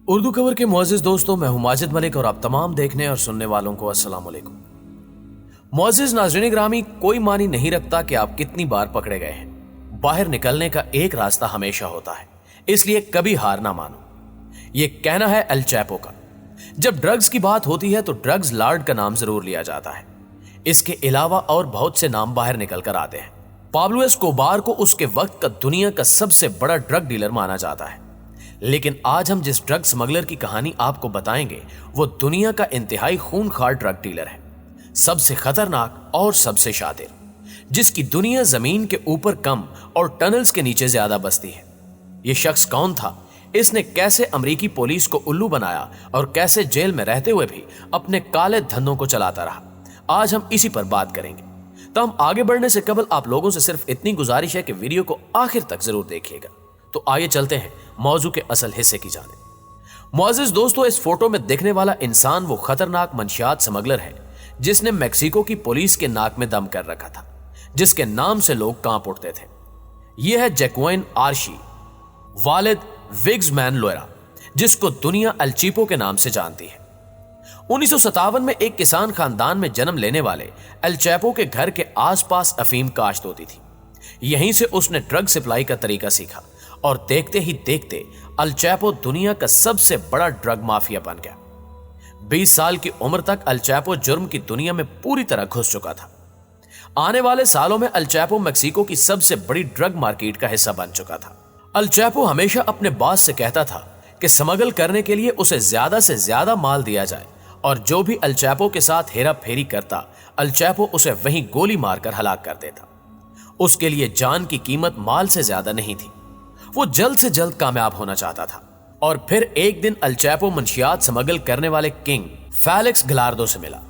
उर्दू खबर के मुअज़्ज़िज़ दोस्तों, मैं हूं माजिद मलिक और आप तमाम देखने और सुनने वालों को अस्सलाम वालेकुम। मुअज़्ज़िज़ नाज़रीन ग्रामी, कोई मानी नहीं रखता कि आप कितनी बार पकड़े गए हैं। बाहर निकलने का एक रास्ता हमेशा होता है, इसलिए कभी हार ना मानो। ये कहना है एल चैपो का। जब ड्रग्स की बात होती है तो ड्रग्स लॉर्ड का नाम जरूर लिया जाता है। इसके अलावा और बहुत से नाम बाहर निकल कर आते हैं। पाब्लो एस्कोबार को उसके वक्त का दुनिया का सबसे बड़ा ड्रग डीलर माना जाता है, लेकिन आज हम जिस ड्रग स्मगलर की कहानी आपको बताएंगे वो दुनिया का इंतहाई खूनखार ड्रग डीलर है, सबसे खतरनाक और सबसे शातिर, जिसकी दुनिया जमीन के ऊपर कम और टनल्स के नीचे ज्यादा बसती है। ये शख्स कौन था, इसने कैसे अमेरिकी पुलिस को उल्लू बनाया और कैसे जेल में रहते हुए भी अपने काले धंधों को चलाता रहा, आज हम इसी पर बात करेंगे। तो हम आगे बढ़ने से कबल आप लोगों से सिर्फ इतनी गुजारिश है कि वीडियो को आखिर तक जरूर देखिएगा। तो आइए चलते हैं मौजू के असल हिस्से की जानिब। मुअज़्ज़िज़ दोस्तों, इस फोटो में दिखने वाला इंसान वो खतरनाक मंशियात स्मगलर है जिसने मेक्सिको की पुलिस के नाक में दम कर रखा था, जिसके नाम से लोग कांप उठते थे। यह है जैक्वाइन आर्शी, वालिद विग्स मैन लोरा, जिसको दुनिया एल चीपो के नाम से जानती है। 1957 में एक किसान खानदान में जन्म लेने वाले एल चैपो के घर के आसपास अफीम काश्त होती थी। यहीं से उसने ड्रग सप्लाई का तरीका सीखा और देखते ही देखते एल चैपो दुनिया का सबसे बड़ा ड्रग माफिया बन गया। 20 साल की उम्र तक एल चैपो जुर्म की दुनिया में पूरी तरह घुस चुका था। आने वाले सालों में एल चैपो मेक्सिको की सबसे बड़ी ड्रग मार्केट का हिस्सा बन चुका था। एल चैपो हमेशा अपने बॉस से कहता था कि स्मगल करने के लिए उसे ज्यादा से ज्यादा माल दिया जाए, और जो भी एल चैपो के साथ हेरा फेरी करता, एल चैपो उसे वहीं गोली मारकर हलाक कर देता। उसके लिए जान की कीमत माल से ज्यादा नहीं थी। वो जल्द से जल्द कामयाब होना चाहता था। और फिर एक दिन एल चैपो मंशियात स्मगल करने वाले किंग फेलिक्स गलार्डो से मिला।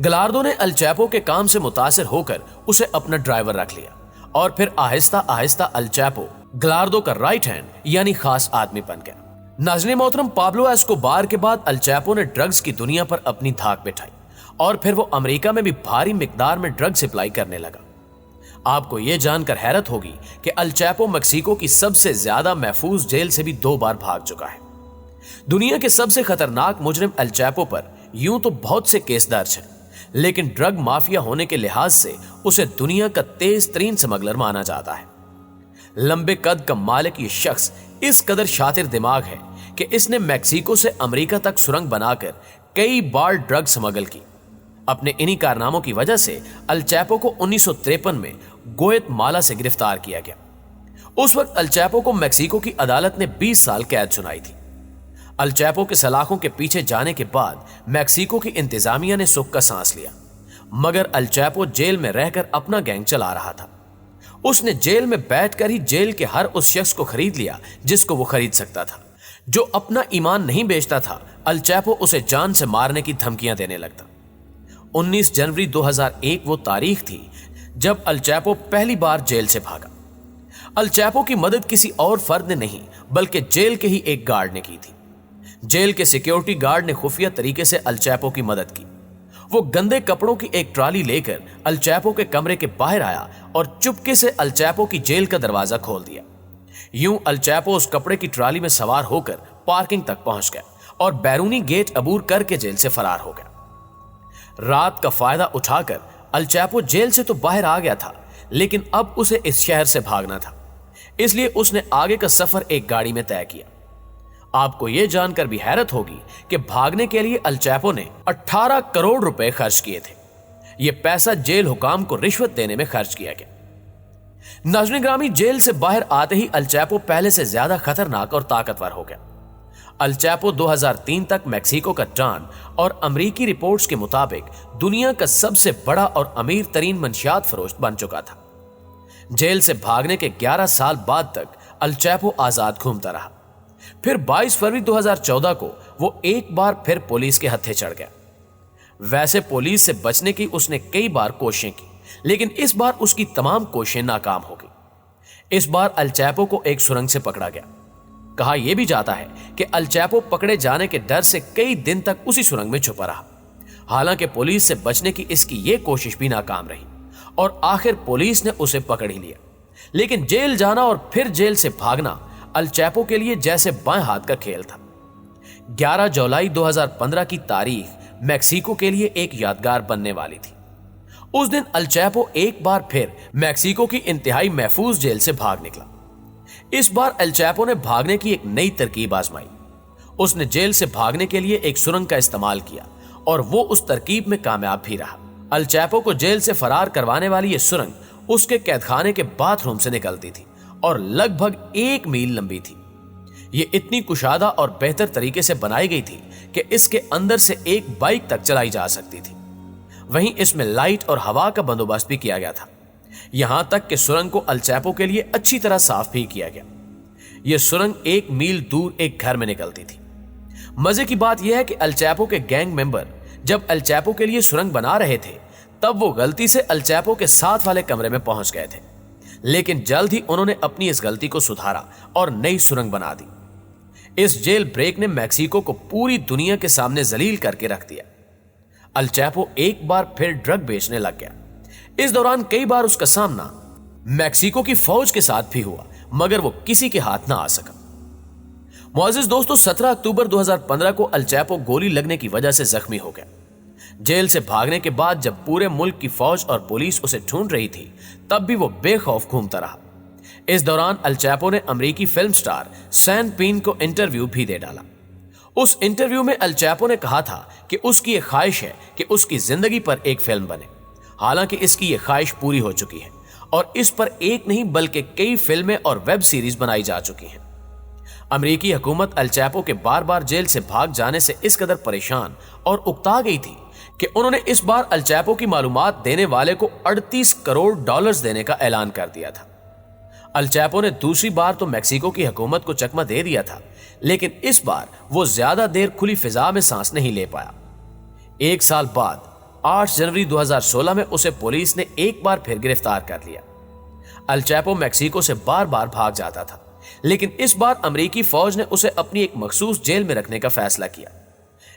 गलार्डो ने एल चैपो के काम से मुतासिर होकर उसे अपना ड्राइवर रख लिया और फिर आहिस्ता आहिस्ता एल चैपो गलार्डो का राइट हैंड यानी खास आदमी बन गया। नाज़रीन मोहतरम, पाब्लो एस्कोबार के बाद एल चैपो ने ड्रग्स की दुनिया पर अपनी धाक बिठाई और फिर वो अमेरिका में भी भारी मिकदार में ड्रग सप्लाई करने लगा। आपको यह जानकर हैरत होगी कि एल चैपो मेक्सिको की सबसे ज्यादा महफूज जेल से भी 2 बार भाग चुका है। दुनिया के सबसे खतरनाक मुजरिम एल चैपो पर यूं तो बहुत से केस दर्ज हैं, लेकिन ड्रग माफिया होने के लिहाज से उसे दुनिया का तेज तरीन स्मगलर माना जाता है। लंबे कद का मालिक ये शख्स इस कदर शातिर दिमाग है कि इसने मेक्सिको से अमेरिका तक सुरंग बनाकर कई बार ड्रग स्मगल की। अपने इन्हीं कारनामों की वजह से एल चैपो को 1953 में ग्वाटेमाला से गिरफ्तार किया गया। उस वक्त एल चैपो को मेक्सिको की अदालत ने 20 साल कैद सुनाई थी। एल चैपो के सलाखों के पीछे जाने के बाद मेक्सिको की इंतजामिया ने सुख का सांस लिया, मगर एल चैपो जेल में रहकर अपना गैंग चला रहा था। उसने जेल में बैठकर ही जेल के हर उस शख्स को खरीद लिया जिसको वो खरीद सकता था। जो अपना ईमान नहीं बेचता था, एल चैपो उसे जान से मारने की धमकियां देने लगता। 19 जनवरी 2001 वो तारीख थी जब एल चैपो पहली बार जेल से भागा। एल चैपो की मदद किसी और फर्द ने नहीं बल्कि जेल के ही एक गार्ड ने की थी। जेल के सिक्योरिटी गार्ड ने खुफिया तरीके से एल चैपो की मदद की। वो गंदे कपड़ों की एक ट्राली लेकर एल चैपो के कमरे के बाहर आया और चुपके से एल चैपो की जेल का दरवाजा खोल दिया। यूं एल चैपो उस कपड़े की ट्राली में सवार होकर पार्किंग तक पहुंच गया और बैरूनी गेट अबूर करके जेल से फरार हो गया। रात का फायदा उठाकर एल चैपो जेल से तो बाहर आ गया था, लेकिन अब उसे इस शहर से भागना था, इसलिए उसने आगे का सफर एक गाड़ी में तय किया। आपको यह जानकर भी हैरत होगी कि भागने के लिए एल चैपो ने 18 करोड़ रुपए खर्च किए थे। यह पैसा जेल हुकाम को रिश्वत देने में खर्च किया गया। नाज़रीन ग्रामी, जेल से बाहर आते ही एल चैपो पहले से ज्यादा खतरनाक और ताकतवर हो गया। एल चैपो 2003 तक मेक्सिको का डॉन और अमेरिकी रिपोर्ट्स के मुताबिक दुनिया का सबसे बड़ा और अमीर तरीन मंशियात फरोश बन चुका था। जेल से भागने के 11 साल बाद तक एल चैपो आजाद घूमता रहा। फिर 22 फरवरी 2014 को वो एक बार फिर पुलिस के हत्थे चढ़ गया। वैसे पुलिस से बचने की उसने कई बार कोशिशें की, लेकिन इस बार उसकी तमाम कोशिशें नाकाम हो गई। इस बार एल चैपो को एक सुरंग से पकड़ा गया। कहा यह भी जाता है कि एल चैपो पकड़े जाने के डर से कई दिन तक उसी सुरंग में छुपा रहा। हालांकि पुलिस से बचने की इसकी यह कोशिश भी नाकाम रही और आखिर पुलिस ने उसे पकड़ ही लिया। लेकिन जेल जाना और फिर जेल से भागना एल चैपो के लिए जैसे बाएं हाथ का खेल था। 11 जुलाई 2015 की तारीख मैक्सिको के लिए एक यादगार बनने वाली थी। उस दिन अल चैपो एक बार फिर मैक्सिको की इंतहाई महफूज जेल से भाग निकला। इस बार अल चैपो ने भागने की एक नई तरकीब आजमाई। उसने जेल से भागने के लिए एक सुरंग का इस्तेमाल किया और वो उस तरकीब में कामयाब भी रहा। अल चैपो को जेल से फरार करवाने वाली ये सुरंग उसके कैदखाने के बाथरूम से निकलती थी और लगभग 1 मील लंबी थी। ये इतनी कुशादा और बेहतर तरीके से बनाई गई थी कि इसके अंदर से एक बाइक तक चलाई जा सकती थी। वहीं इसमें लाइट और हवा का बंदोबस्त भी किया गया था। यहां तक कि सुरंग को अल चैपो के लिए अच्छी तरह साफ भी किया गया। यह सुरंग 1 मील दूर एक घर में निकलती थी। मजे की बात यह है कि अल चैपो के गैंग मेंबर जब अल चैपो के लिए सुरंग बना रहे थे तब वो गलती से अल चैपो के साथ वाले कमरे में पहुंच गए थे, लेकिन जल्द ही उन्होंने अपनी इस गलती को सुधारा और नई सुरंग बना दी। इस जेल ब्रेक ने मैक्सिको को पूरी दुनिया के सामने जलील करके रख दिया। अल चैपो एक बार फिर ड्रग बेचने लग गया। इस दौरान कई बार उसका सामना मैक्सिको की फौज के साथ भी हुआ, मगर वो किसी के हाथ ना आ सका। मुअज़्ज़िज़ दोस्तों, 17 अक्टूबर 2015 को अल चैपो गोली लगने की वजह से जख्मी हो गया। जेल से भागने के बाद जब पूरे मुल्क की फौज और पुलिस उसे ढूंढ रही थी, तब भी वो बेखौफ घूमता रहा। इस दौरान अल चैपो ने अमेरिकी फिल्म स्टार सैन पीन को इंटरव्यू भी दे डाला। उस इंटरव्यू में अल चैपो ने कहा था कि उसकी एक ख्वाहिश है कि उसकी जिंदगी पर एक फिल्म बने। हालांकि इसकी ये ख्वाहिश पूरी हो चुकी है और इस पर एक नहीं बल्कि कई फिल्में और वेब सीरीज बनाई जा चुकी हैं। अमेरिकी हुकूमत अल चैपो के बार बार जेल से भाग जाने से इस कदर परेशान और उकता गई थी कि उन्होंने इस बार अल चैपो की मालूमात देने वाले को $38 करोड़ देने का ऐलान कर दिया था। अल चैपो ने दूसरी बार तो मैक्सिको की हुकूमत को चकमा दे दिया था, लेकिन इस बार वो ज्यादा देर खुली फिजा में सांस नहीं ले पाया। 1 साल बाद 8 जनवरी 2016 में उसे पुलिस ने एक बार फिर गिरफ्तार कर लिया। अल चैपो मैक्सिको से बार बार भाग जाता था, लेकिन इस बार अमेरिकी फौज ने उसे अपनी एक मखसूस जेल में रखने का फैसला किया।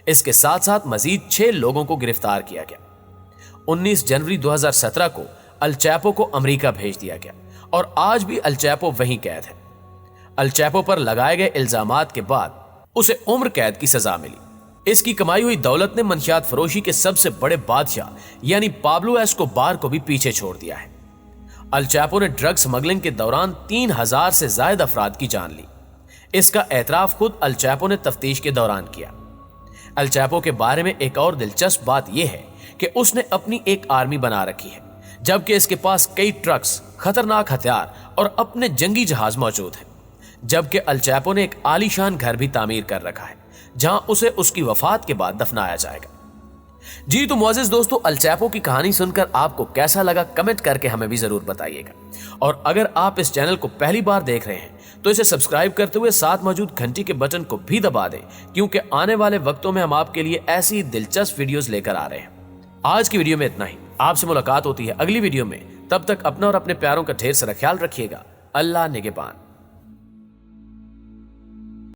इसके साथ साथ मजीद 6 लोगों को गिरफ्तार किया गया। 19 जनवरी 2017 को अल चैपो को अमेरिका भेज दिया गया और आज भी अल चैपो वहीं कैद है। अल चैपो पर लगाए गए इल्जामात के बाद उसे उम्र कैद की सजा मिली। इसकी कमाई हुई दौलत ने मंशियात फरोशी के सबसे बड़े बादशाह यानी पाब्लो एस्कोबार को भी पीछे छोड़ दिया है। अल चैपो ने ड्रग स्मगलिंग के दौरान 3000 से ज्यादा अफराद की जान ली। इसका एतराफ खुद अल चैपो ने तफ्तीश के दौरान किया। अल चैपो के बारे में एक और दिलचस्प बात यह है कि उसने अपनी एक आर्मी बना रखी है, जबकि इसके पास कई ट्रक्स, खतरनाक हथियार और अपने जंगी जहाज मौजूद हैं। जबकि अल चैपो ने एक आलीशान घर भी तामीर कर रखा है, जहां उसे उसकी वफात के बाद दफनाया जाएगा। जी तो मुअज़्ज़िज़ दोस्तों, अल चैपो की कहानी सुनकर आपको कैसा लगा कमेंट करके हमें भी जरूर बताइएगा। और अगर आप इस चैनल को पहली बार देख रहे हैं तो इसे सब्सक्राइब करते हुए साथ मौजूद घंटी के बटन को भी दबा दें, क्योंकि आने वाले वक्तों में हम आपके लिए ऐसी दिलचस्प वीडियोस लेकर आ रहे हैं। आज की वीडियो में इतना ही। आपसे मुलाकात होती है अगली वीडियो में। तब तक अपना और अपने प्यारों का ढेर सारा ख्याल रखिएगा। अल्लाह निगहबान।